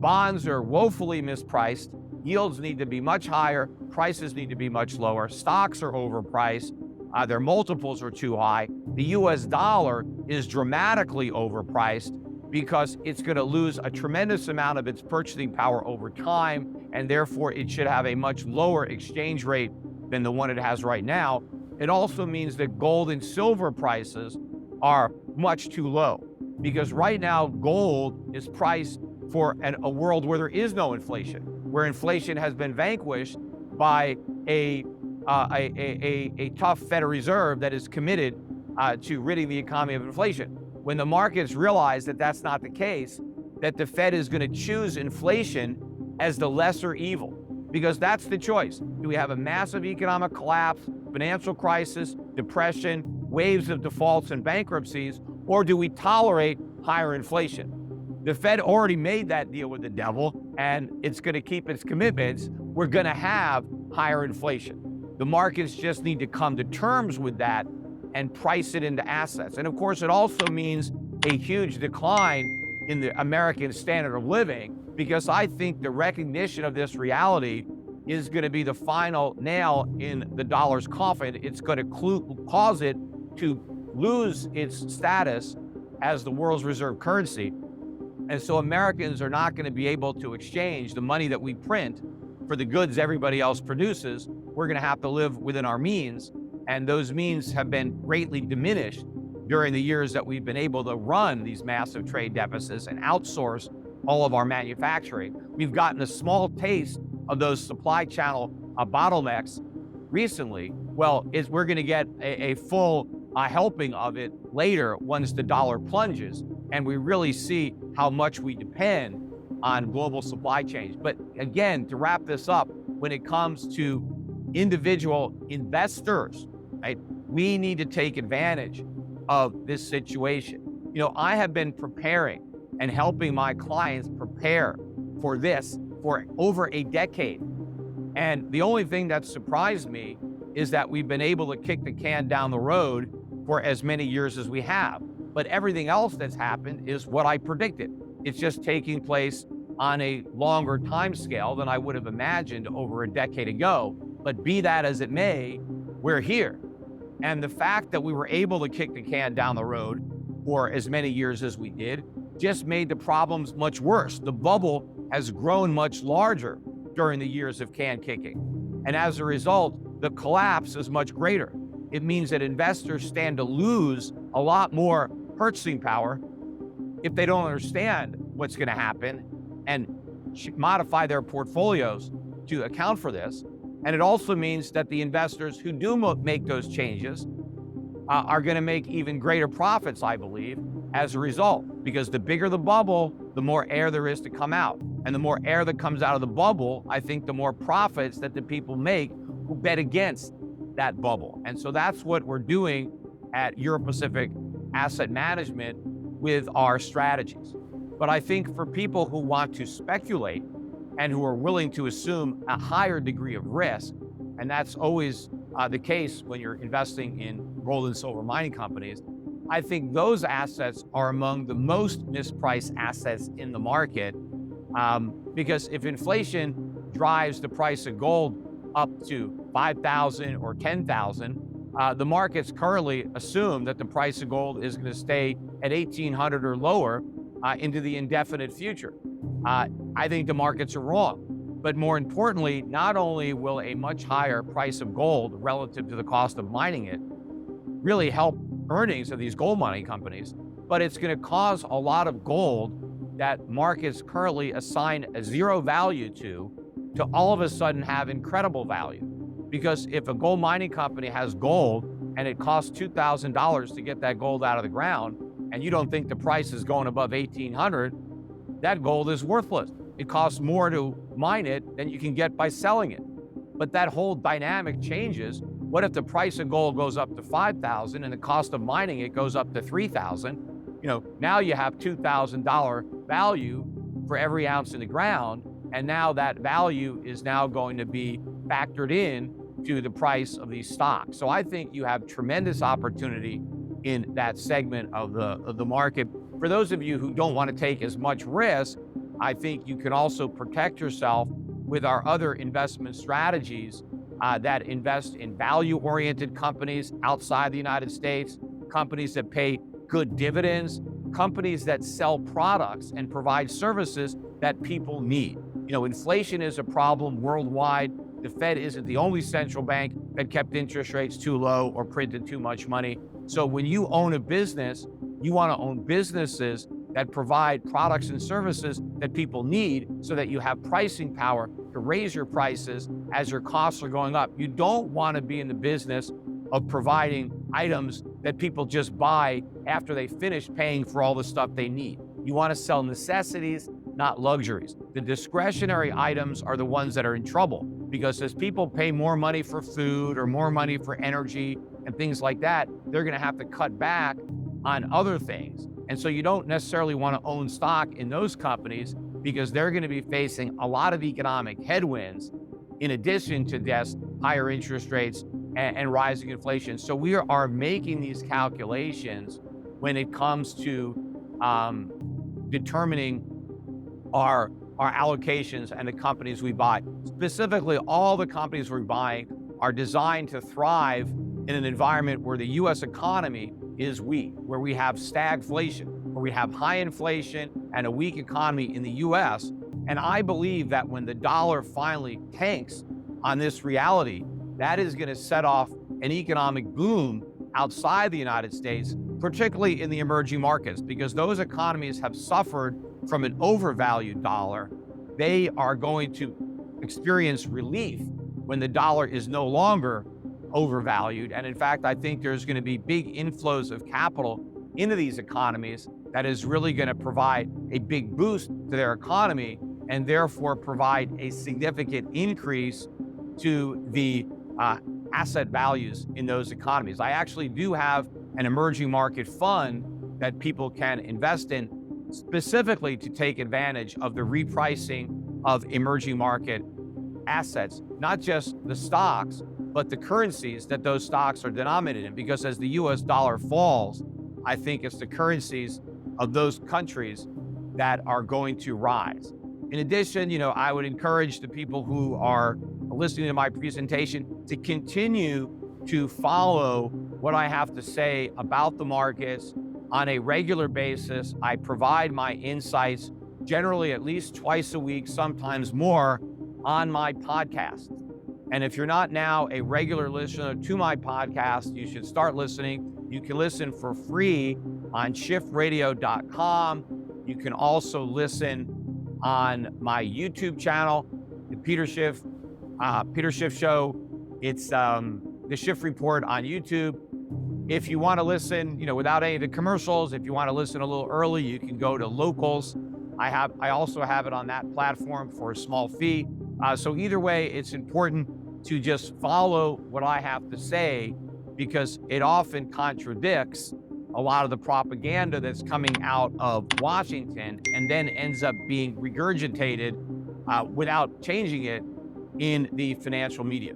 bonds are woefully mispriced. Yields need to be much higher. Prices need to be much lower. Stocks are overpriced. Their multiples are too high. The US dollar is dramatically overpriced because it's going to lose a tremendous amount of its purchasing power over time, and therefore it should have a much lower exchange rate than the one it has right now. It also means that gold and silver prices are much too low, because right now gold is priced for a world where there is no inflation, where inflation has been vanquished by a tough Federal Reserve that is committed to ridding the economy of inflation. When the markets realize that that's not the case, that the Fed is going to choose inflation as the lesser evil, because that's the choice. Do we have a massive economic collapse, financial crisis, depression, waves of defaults and bankruptcies, or do we tolerate higher inflation? The Fed already made that deal with the devil, and it's going to keep its commitments. We're going to have higher inflation. The markets just need to come to terms with that and price it into assets. And of course, it also means a huge decline in the American standard of living, because I think the recognition of this reality is going to be the final nail in the dollar's coffin. It's going to cause it to lose its status as the world's reserve currency. And so Americans are not going to be able to exchange the money that we print for the goods everybody else produces. We're going to have to live within our means. And those means have been greatly diminished during the years that we've been able to run these massive trade deficits and outsource all of our manufacturing. We've gotten a small taste of those supply channel bottlenecks recently. Well, we're going to get a full helping of it later once the dollar plunges and we really see how much we depend on global supply chains. But again, to wrap this up, when it comes to individual investors, right, we need to take advantage of this situation. You know, I have been preparing and helping my clients prepare for this for over a decade. And the only thing that surprised me is that we've been able to kick the can down the road for as many years as we have. But everything else that's happened is what I predicted. It's just taking place on a longer time scale than I would have imagined over a decade ago. But be that as it may, we're here. And the fact that we were able to kick the can down the road for as many years as we did just made the problems much worse. The bubble has grown much larger during the years of can kicking. And as a result, the collapse is much greater. It means that investors stand to lose a lot more purchasing power if they don't understand what's going to happen and modify their portfolios to account for this. And it also means that the investors who do make those changes are going to make even greater profits, I believe, as a result, because the bigger the bubble, the more air there is to come out. And the more air that comes out of the bubble, I think the more profits that the people make who bet against that bubble. And so that's what we're doing at Euro Pacific Asset Management with our strategies. But I think for people who want to speculate and who are willing to assume a higher degree of risk, and that's always the case when you're investing in gold and silver mining companies, I think those assets are among the most mispriced assets in the market, because if inflation drives the price of gold up to 5,000 or 10,000, the markets currently assume that the price of gold is going to stay at 1,800 or lower into the indefinite future. I think the markets are wrong. But more importantly, not only will a much higher price of gold relative to the cost of mining it really help earnings of these gold mining companies, but it's going to cause a lot of gold that markets currently assign a zero value to all of a sudden have incredible value. Because if a gold mining company has gold and it costs $2,000 to get that gold out of the ground, and you don't think the price is going above 1,800, that gold is worthless. It costs more to mine it than you can get by selling it. But that whole dynamic changes. What if the price of gold goes up to 5,000 and the cost of mining it goes up to 3,000? You know, now you have $2,000 value for every ounce in the ground. And now that value is now going to be factored in to the price of these stocks. So I think you have tremendous opportunity in that segment of the market. For those of you who don't want to take as much risk, I think you can also protect yourself with our other investment strategies that invest in value-oriented companies outside the United States, companies that pay good dividends, companies that sell products and provide services that people need. Inflation is a problem worldwide. The Fed isn't the only central bank that kept interest rates too low or printed too much money. So when you own a business, you want to own businesses that provide products and services that people need so that you have pricing power to raise your prices as your costs are going up. You don't want to be in the business of providing items that people just buy after they finish paying for all the stuff they need. You want to sell necessities, not luxuries. The discretionary items are the ones that are in trouble, because as people pay more money for food or more money for energy and things like that, they're going to have to cut back on other things. And so you don't necessarily want to own stock in those companies, because they're going to be facing a lot of economic headwinds in addition to just higher interest rates and rising inflation. So we are making these calculations when it comes to determining our allocations and the companies we buy. Specifically, all the companies we're buying are designed to thrive in an environment where the U.S. economy is weak, where we have stagflation, where we have high inflation and a weak economy in the U.S. And I believe that when the dollar finally tanks on this reality, that is going to set off an economic boom outside the United States, particularly in the emerging markets, because those economies have suffered from an overvalued dollar. They are going to experience relief when the dollar is no longer overvalued. And in fact, I think there's going to be big inflows of capital into these economies that is really going to provide a big boost to their economy, and therefore provide a significant increase to the asset values in those economies. I actually do have an emerging market fund that people can invest in specifically to take advantage of the repricing of emerging market assets, not just the stocks, but the currencies that those stocks are denominated in. Because as the US dollar falls, I think it's the currencies of those countries that are going to rise. In addition, I would encourage the people who are listening to my presentation to continue to follow what I have to say about the markets on a regular basis. I provide my insights generally at least twice a week, sometimes more, on my podcast. And if you're not now a regular listener to my podcast, you should start listening. You can listen for free on schiffradio.com. You can also listen on my YouTube channel, the Peter Schiff Show. It's the Schiff Report on YouTube. If you want to listen, without any of the commercials, if you want to listen a little early, you can go to Locals. I also have it on that platform for a small fee. So either way, it's important to just follow what I have to say, because it often contradicts a lot of the propaganda that's coming out of Washington and then ends up being regurgitated without changing it in the financial media.